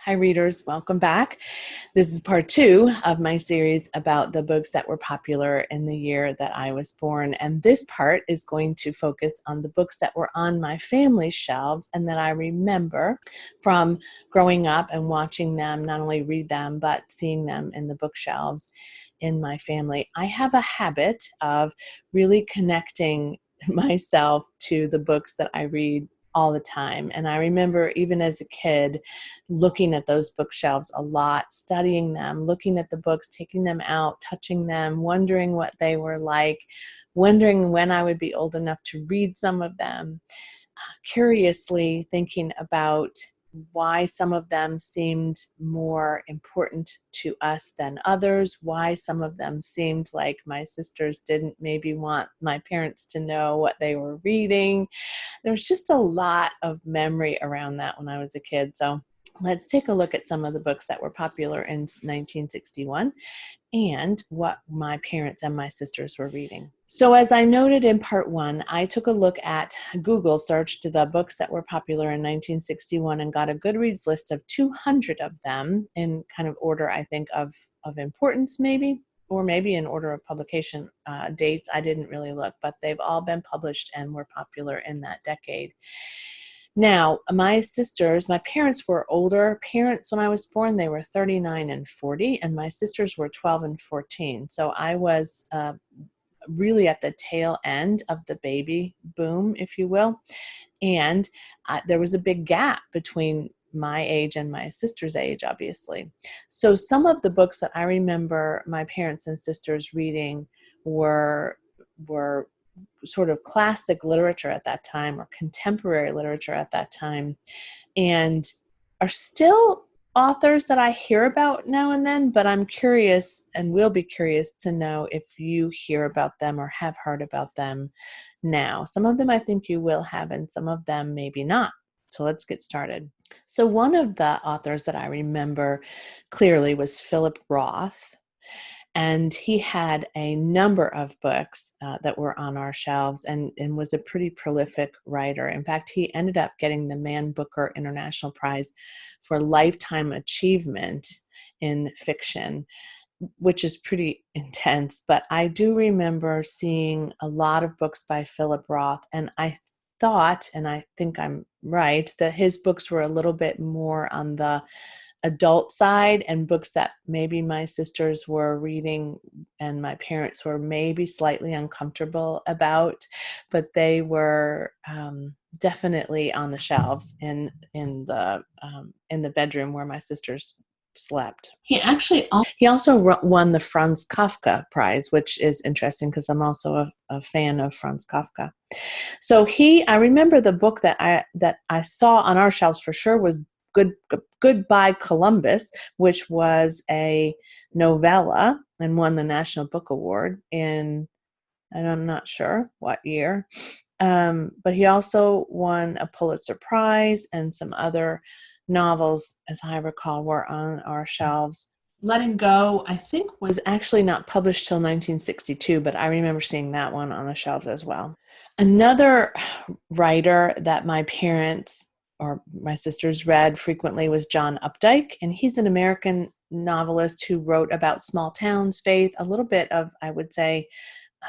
Hi readers, welcome back. This is part 2 of my series about the books that were popular in the year that I was born. And this part is going to focus on the books that were on my family's shelves and that I remember from growing up and watching them, not only read them, but seeing them in the bookshelves in my family. I have a habit of really connecting myself to the books that I read all the time. And I remember even as a kid looking at those bookshelves a lot, studying them, looking at the books, taking them out, touching them, wondering what they were like, wondering when I would be old enough to read some of them, curiously thinking about why some of them seemed more important to us than others, why some of them seemed like my sisters didn't maybe want my parents to know what they were reading. There was just a lot of memory around that when I was a kid. So let's take a look at some of the books that were popular in 1961 and what my parents and my sisters were reading. So as I noted in part 1, I took a look at Google, searched the books that were popular in 1961 and got a Goodreads list of 200 of them in kind of order, I think, of importance maybe, or maybe in order of publication dates. I didn't really look, but they've all been published and were popular in that decade. Now, my parents were older parents when I was born. They were 39 and 40, and my sisters were 12 and 14. So I was really at the tail end of the baby boom, if you will. And there was a big gap between my age and my sister's age, obviously. So some of the books that I remember my parents and sisters reading were sort of classic literature at that time, or contemporary literature at that time, and are still authors that I hear about now and then, but I'm curious and will be curious to know if you hear about them or have heard about them now. Some of them I think you will have, and some of them maybe not. So let's get started. So one of the authors that I remember clearly was Philip Roth. And he had a number of books that were on our shelves and was a pretty prolific writer. In fact, he ended up getting the Man Booker International Prize for Lifetime Achievement in Fiction, which is pretty intense. But I do remember seeing a lot of books by Philip Roth, and I thought, and I think I'm right, that his books were a little bit more on the adult side, and books that maybe my sisters were reading and my parents were maybe slightly uncomfortable about, but they were definitely on the shelves in the bedroom where my sisters slept. He also won the Franz Kafka Prize, which is interesting because I'm also a fan of Franz Kafka. So I remember the book that I saw on our shelves for sure was Goodbye Columbus, which was a novella and won the National Book Award and I'm not sure what year. But he also won a Pulitzer Prize, and some other novels, as I recall, were on our shelves. Letting Go, I think, was actually not published till 1962, but I remember seeing that one on the shelves as well. Another writer that my parents or my sisters read frequently was John Updike, and he's an American novelist who wrote about small towns, faith, a little bit of, I would say,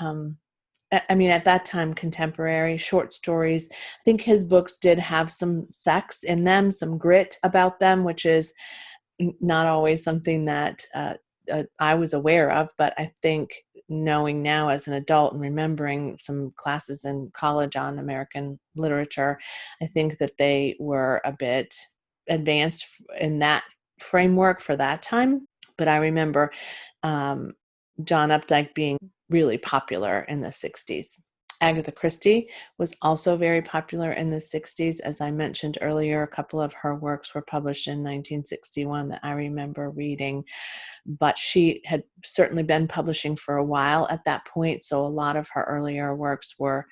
at that time, contemporary short stories. I think his books did have some sex in them, some grit about them, which is not always something that I was aware of, but I think knowing now as an adult and remembering some classes in college on American literature, I think that they were a bit advanced in that framework for that time. But I remember John Updike being really popular in the 60s. Agatha Christie was also very popular in the 60s. As I mentioned earlier, a couple of her works were published in 1961 that I remember reading, but she had certainly been publishing for a while at that point, so a lot of her earlier works were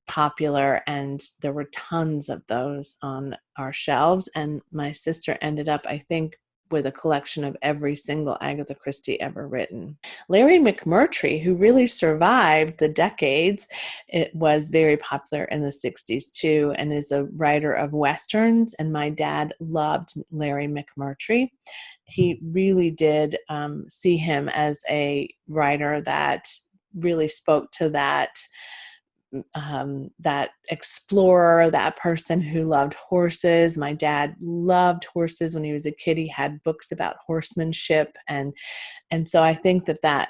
popular, and there were tons of those on our shelves. And my sister ended up, I think, with a collection of every single Agatha Christie ever written. Larry McMurtry, who really survived the decades, it was very popular in the 60s too, and is a writer of Westerns, and my dad loved Larry McMurtry. He really did see him as a writer that really spoke to that explorer, that person who loved horses. My dad loved horses. When he was a kid, he had books about horsemanship, and so I think that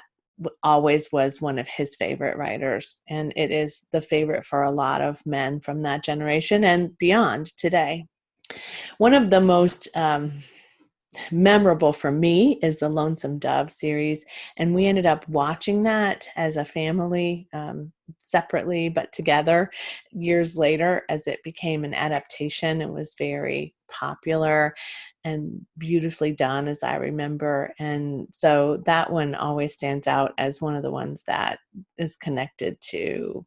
always was one of his favorite writers, and it is the favorite for a lot of men from that generation and beyond today. One of the most memorable for me is the Lonesome Dove series, and we ended up watching that as a family, separately but together, years later, as it became an adaptation. It was very popular and beautifully done, as I remember, and so that one always stands out as one of the ones that is connected to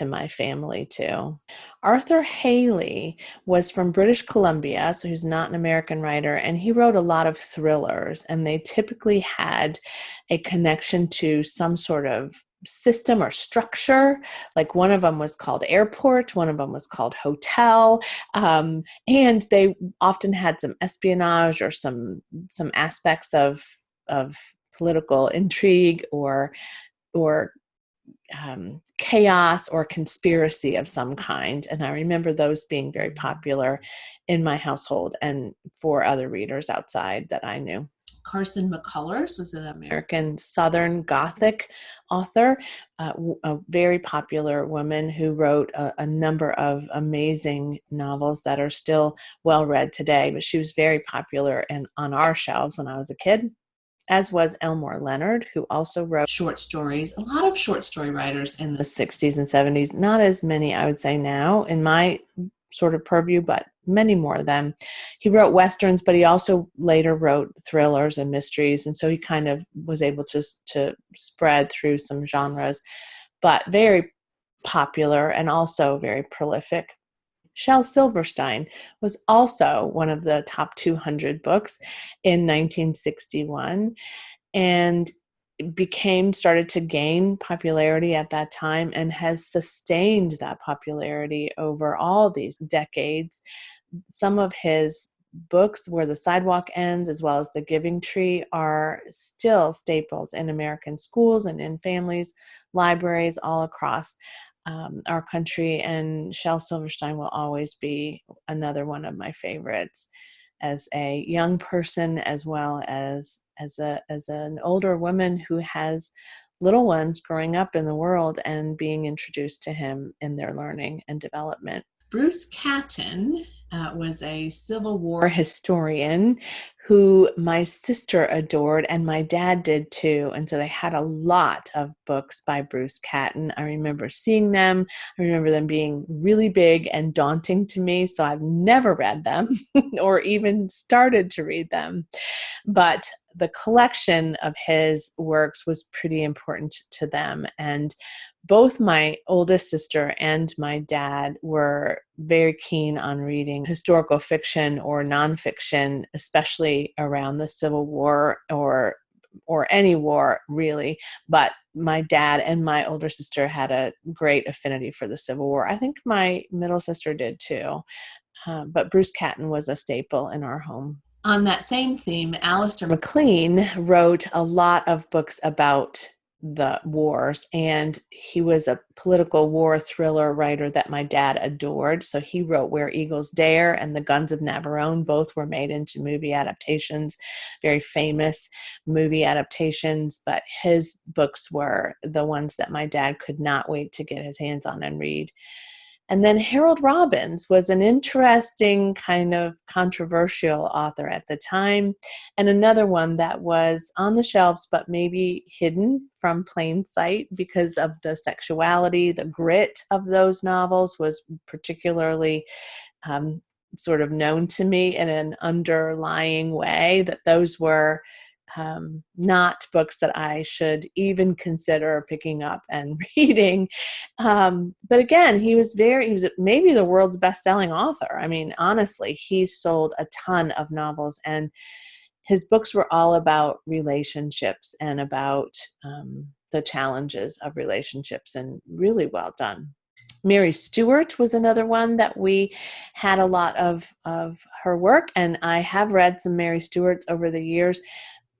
my family too. Arthur Haley was from British Columbia, so he's not an American writer, and he wrote a lot of thrillers, and they typically had a connection to some sort of system or structure. Like one of them was called Airport, one of them was called Hotel, and they often had some espionage or some aspects of political intrigue or chaos or conspiracy of some kind. And I remember those being very popular in my household and for other readers outside that I knew. Carson McCullers was an American Southern Gothic author, a very popular woman who wrote a number of amazing novels that are still well read today, but she was very popular on our shelves when I was a kid, as was Elmore Leonard, who also wrote short stories. A lot of short story writers in the 60s and 70s, not as many, I would say, now in my sort of purview, but many more of them. He wrote Westerns, but he also later wrote thrillers and mysteries, and so he kind of was able to spread through some genres, but very popular and also very prolific. Shel Silverstein was also one of the top 200 books in 1961 and started to gain popularity at that time and has sustained that popularity over all these decades. Some of his books, Where the Sidewalk Ends, as well as The Giving Tree, are still staples in American schools and in families, libraries all across our country. And Shel Silverstein will always be another one of my favorites as a young person, as well as an older woman who has little ones growing up in the world and being introduced to him in their learning and development. Bruce Catton was a Civil War historian who my sister adored, and my dad did too. And so they had a lot of books by Bruce Catton. I remember seeing them. I remember them being really big and daunting to me, so I've never read them or even started to read them. But the collection of his works was pretty important to them. And both my oldest sister and my dad were very keen on reading historical fiction or nonfiction, especially around the Civil War or any war, really. But my dad and my older sister had a great affinity for the Civil War. I think my middle sister did too. But Bruce Catton was a staple in our home. On that same theme, Alistair MacLean wrote a lot of books about the wars, and he was a political war thriller writer that my dad adored. So he wrote Where Eagles Dare and The Guns of Navarone. Both were made into movie adaptations, very famous movie adaptations, but his books were the ones that my dad could not wait to get his hands on and read. And then Harold Robbins was an interesting kind of controversial author at the time, and another one that was on the shelves but maybe hidden from plain sight because of the sexuality. The grit of those novels was particularly sort of known to me in an underlying way, that those were not books that I should even consider picking up and reading. But again, he was maybe the world's best-selling author. I mean, honestly, he sold a ton of novels, and his books were all about relationships and about the challenges of relationships, and really well done. Mary Stewart was another one that we had a lot of her work, and I have read some Mary Stewart's over the years.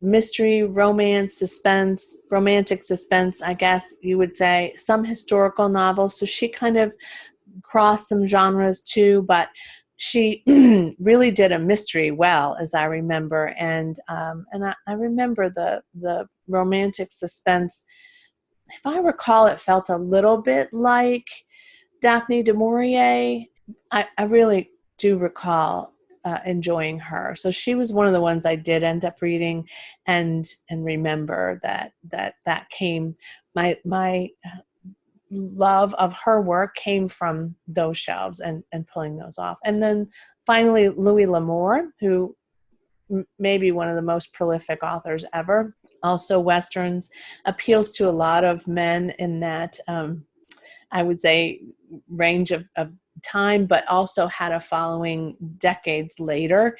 Mystery, romance, suspense, romantic suspense, I guess you would say, some historical novels. So she kind of crossed some genres too, but she really did a mystery well, as I remember. And I remember the romantic suspense. If I recall, it felt a little bit like Daphne du Maurier. I really do recall enjoying her. So she was one of the ones I did end up reading, and remember that came, my love of her work came from those shelves and pulling those off. And then finally, Louis L'Amour, who may be one of the most prolific authors ever. Also Westerns, appeals to a lot of men in that I would say range of time, but also had a following decades later.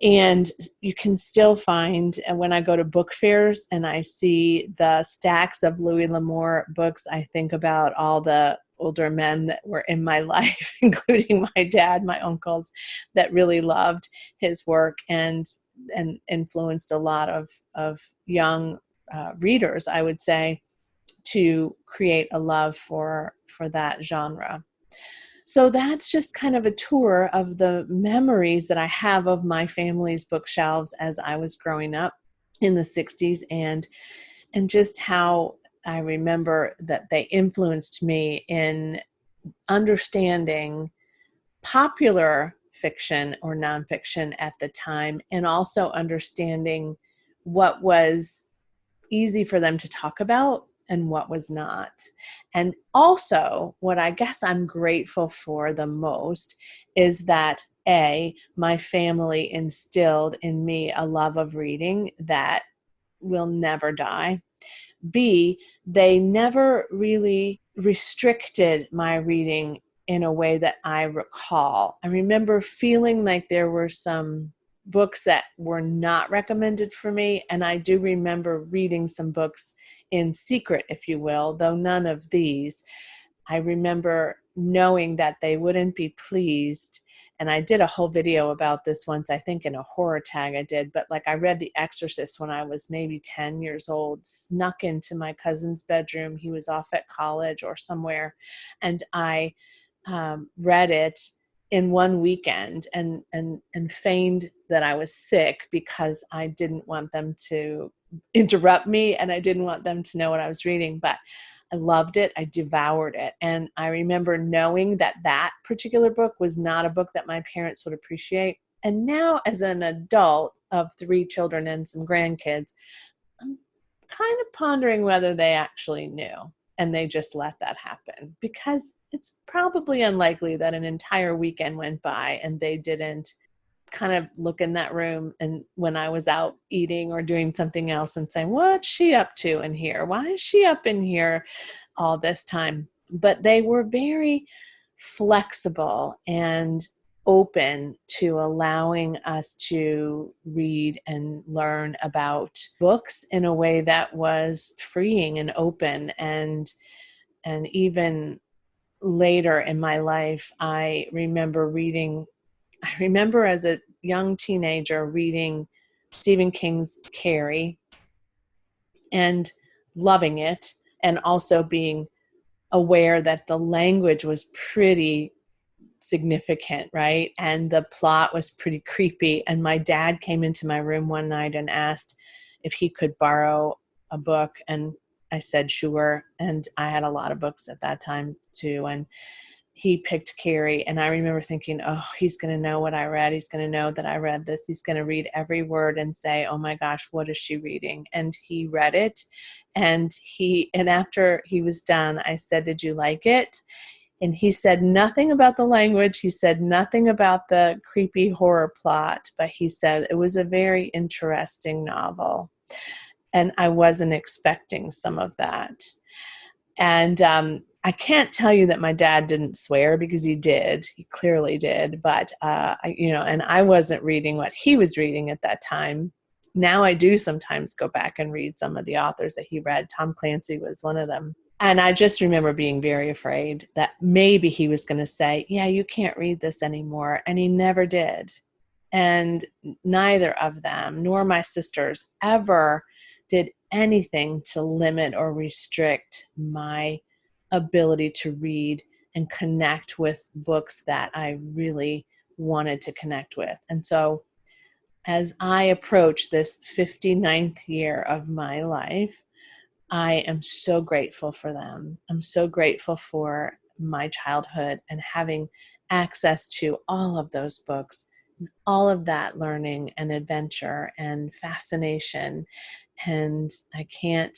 And you can still find, and when I go to book fairs and I see the stacks of Louis L'Amour books, I think about all the older men that were in my life, including my dad, my uncles, that really loved his work and influenced a lot of young readers, I would say, to create a love for that genre. So that's just kind of a tour of the memories that I have of my family's bookshelves as I was growing up in the 60s, and just how I remember that they influenced me in understanding popular fiction or nonfiction at the time, and also understanding what was easy for them to talk about and what was not. And also, what I guess I'm grateful for the most is that A, my family instilled in me a love of reading that will never die. B, they never really restricted my reading in a way that I recall. I remember feeling like there were some books that were not recommended for me, and I do remember reading some books in secret, if you will, though none of these. I remember knowing that they wouldn't be pleased. And I did a whole video about this once, I think in a horror tag I did, but like I read The Exorcist when I was maybe 10 years old, snuck into my cousin's bedroom. He was off at college or somewhere. And I read it in one weekend and feigned that I was sick because I didn't want them to interrupt me and I didn't want them to know what I was reading. But I loved it. I devoured it. And I remember knowing that that particular book was not a book that my parents would appreciate. And now, as an adult of 3 children and some grandkids, I'm kind of pondering whether they actually knew and they just let that happen, because it's probably unlikely that an entire weekend went by and they didn't kind of look in that room and when I was out eating or doing something else and saying, what's she up to in here? Why is she up in here all this time? But they were very flexible and open to allowing us to read and learn about books in a way that was freeing and open. And even later in my life, I remember as a young teenager reading Stephen King's Carrie and loving it, and also being aware that the language was pretty significant, right? And the plot was pretty creepy. And my dad came into my room one night and asked if he could borrow a book. And I said, sure. And I had a lot of books at that time too. And he picked Carrie. And I remember thinking, oh, he's going to know what I read. He's going to know that I read this. He's going to read every word and say, oh my gosh, what is she reading? And he read it. And after he was done, I said, did you like it? And he said nothing about the language. He said nothing about the creepy horror plot, but he said it was a very interesting novel. And I wasn't expecting some of that. And I can't tell you that my dad didn't swear, because he did. He clearly did. But, and I wasn't reading what he was reading at that time. Now I do sometimes go back and read some of the authors that he read. Tom Clancy was one of them. And I just remember being very afraid that maybe he was going to say, yeah, you can't read this anymore. And he never did. And neither of them, nor my sisters, ever did anything to limit or restrict my ability to read and connect with books that I really wanted to connect with. And so as I approach this 59th year of my life, I am so grateful for them. I'm so grateful for my childhood and having access to all of those books, all of that learning and adventure and fascination. And I can't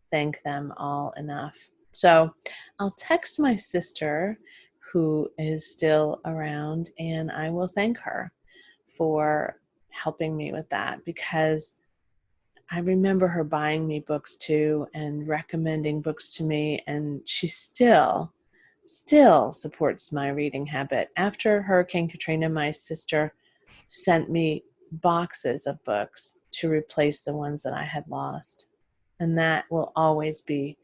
thank them all enough. So I'll text my sister, who is still around, and I will thank her for helping me with that, because I remember her buying me books too and recommending books to me, and she still supports my reading habit. After Hurricane Katrina, my sister sent me boxes of books to replace the ones that I had lost. And that will always be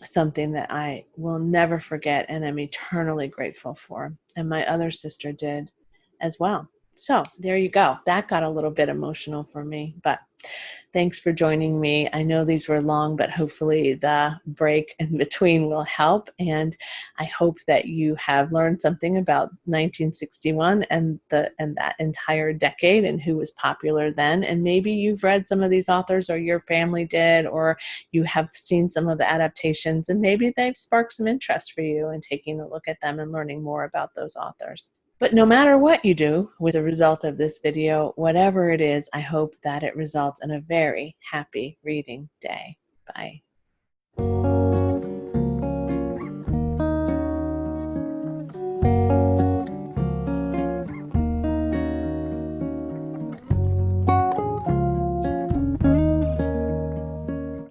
something that I will never forget and am eternally grateful for. And my other sister did as well. So there you go. That got a little bit emotional for me, but thanks for joining me. I know these were long, but hopefully the break in between will help. And I hope that you have learned something about 1961 and that entire decade and who was popular then. And maybe you've read some of these authors, or your family did, or you have seen some of the adaptations, and maybe they've sparked some interest for you in taking a look at them and learning more about those authors. But no matter what you do with the result of this video, whatever it is, I hope that it results in a very happy reading day. Bye.